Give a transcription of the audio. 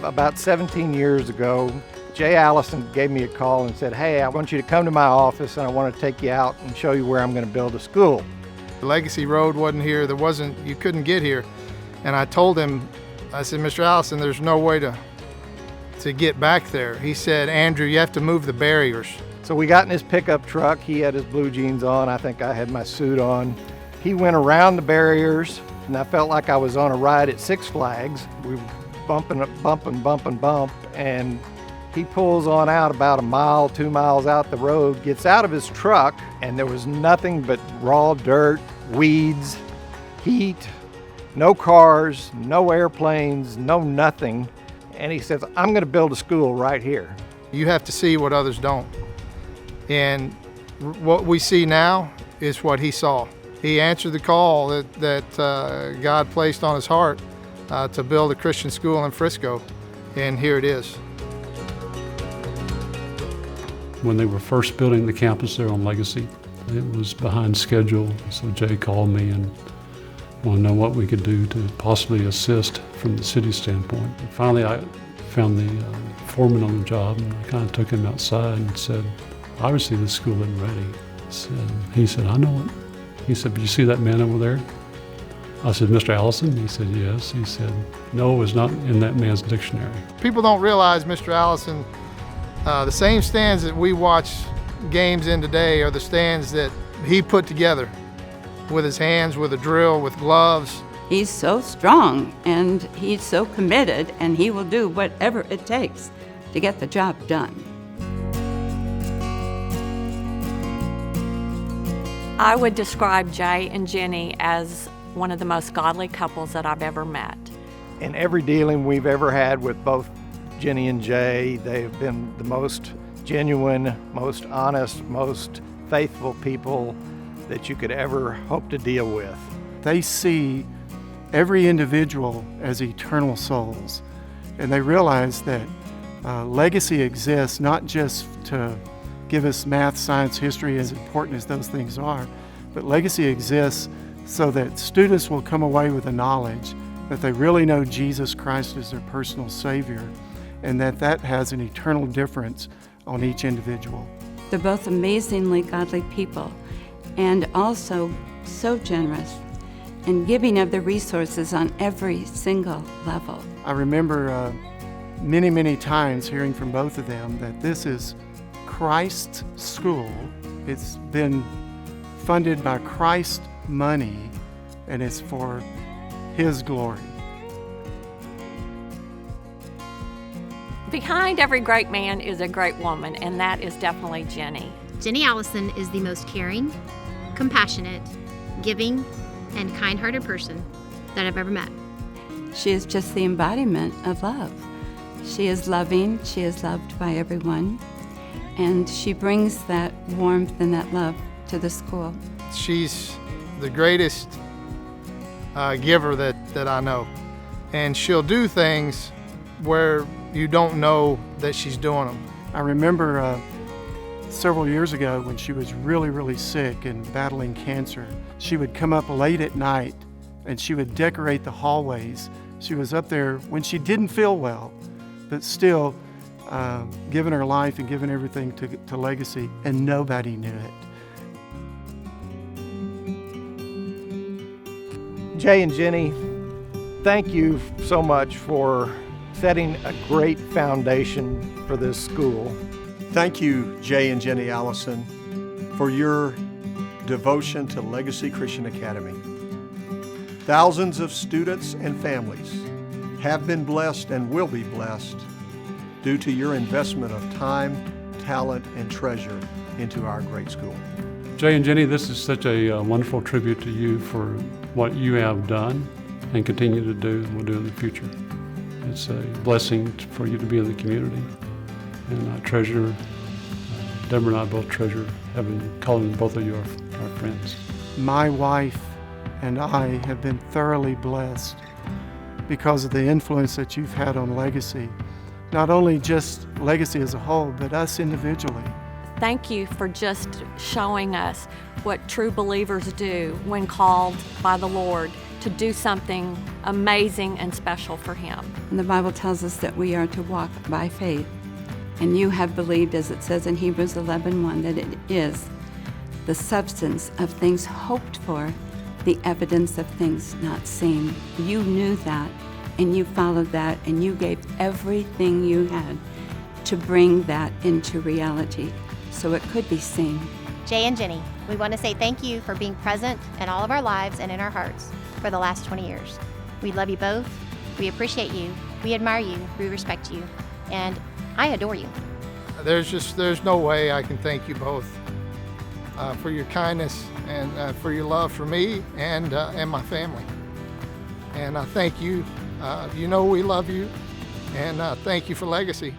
About 17 years ago, Jenny Allison gave me a call and said, hey, I want you to come to my office and I want to take you out and show you where I'm going to build a school. The Legacy Road wasn't here, you couldn't get here. And I told him, I said, Mr. Allison, there's no way to get back there. He said, Andrew, you have to move the barriers. So we got in his pickup truck. He had his blue jeans on. I think I had my suit on. He went around the barriers, and I felt like I was on a ride at Six Flags. We were bumping, and he pulls on out about a mile, 2 miles out the road, gets out of his truck, and there was nothing but raw dirt, weeds, heat, no cars, no airplanes, no nothing. And he says, I'm going to build a school right here. You have to see what others don't. And what we see now is what he saw. He answered the call that God placed on his heart to build a Christian school in Frisco, and here it is. When they were first building the campus there on Legacy, it was behind schedule, so Jay called me and wanted to know what we could do to possibly assist from the city standpoint. And finally, I found the foreman on the job, and I kind of took him outside and said, obviously this school isn't ready. He said, I know it. He said, but you see that man over there? I said, Mr. Allison? He said, yes. He said, no, it's not in that man's dictionary. People don't realize, Mr. Allison, the same stands that we watch games in today are the stands that he put together with his hands, with a drill, with gloves. He's so strong and he's so committed, and he will do whatever it takes to get the job done. I would describe Jay and Jenny as one of the most godly couples that I've ever met. In every dealing we've ever had with both Jenny and Jay, they have been the most genuine, most honest, most faithful people that you could ever hope to deal with. They see every individual as eternal souls, and they realize that legacy exists not just to give us math, science, history, as important as those things are, but legacy exists so that students will come away with the knowledge that they really know Jesus Christ as their personal Savior, and that has an eternal difference on each individual. They're both amazingly godly people, and also so generous and giving of the resources on every single level. I remember many, many times hearing from both of them that this is Christ's school. It's been funded by Christ's money, and it's for His glory. Behind every great man is a great woman, and that is definitely Jenny. Jenny Allison is the most caring, compassionate, giving, and kind-hearted person that I've ever met. She is just the embodiment of love. She is loving, she is loved by everyone, and she brings that warmth and that love to the school. She's the greatest giver that I know, and she'll do things where you don't know that she's doing them. I remember several years ago when she was really, really sick and battling cancer. She would come up late at night and she would decorate the hallways. She was up there when she didn't feel well, but still giving her life and giving everything to Legacy, and nobody knew it. Jay and Jenny, thank you so much for setting a great foundation for this school. Thank you, Jay and Jenny Allison, for your devotion to Legacy Christian Academy. Thousands of students and families have been blessed and will be blessed due to your investment of time, talent, and treasure into our great school. Jay and Jenny, this is such a wonderful tribute to you for what you have done and continue to do and will do in the future. It's a blessing for you to be in the community, and I treasure, Deborah and I both treasure calling both of you our friends. My wife and I have been thoroughly blessed because of the influence that you've had on Legacy. Not only just Legacy as a whole, but us individually. Thank you for just showing us what true believers do when called by the Lord to do something amazing and special for him. And the Bible tells us that we are to walk by faith. And you have believed, as it says in Hebrews 11:1, that it is the substance of things hoped for, the evidence of things not seen. You knew that, and you followed that, and you gave everything you had to bring that into reality so it could be seen. Jay and Jenny, we want to say thank you for being present in all of our lives and in our hearts for the last 20 years. We love you both. We appreciate you. We admire you. We respect you. And I adore you. There's no way I can thank you both for your kindness and for your love for me and my family. And I thank you. You know we love you. And thank you for Legacy.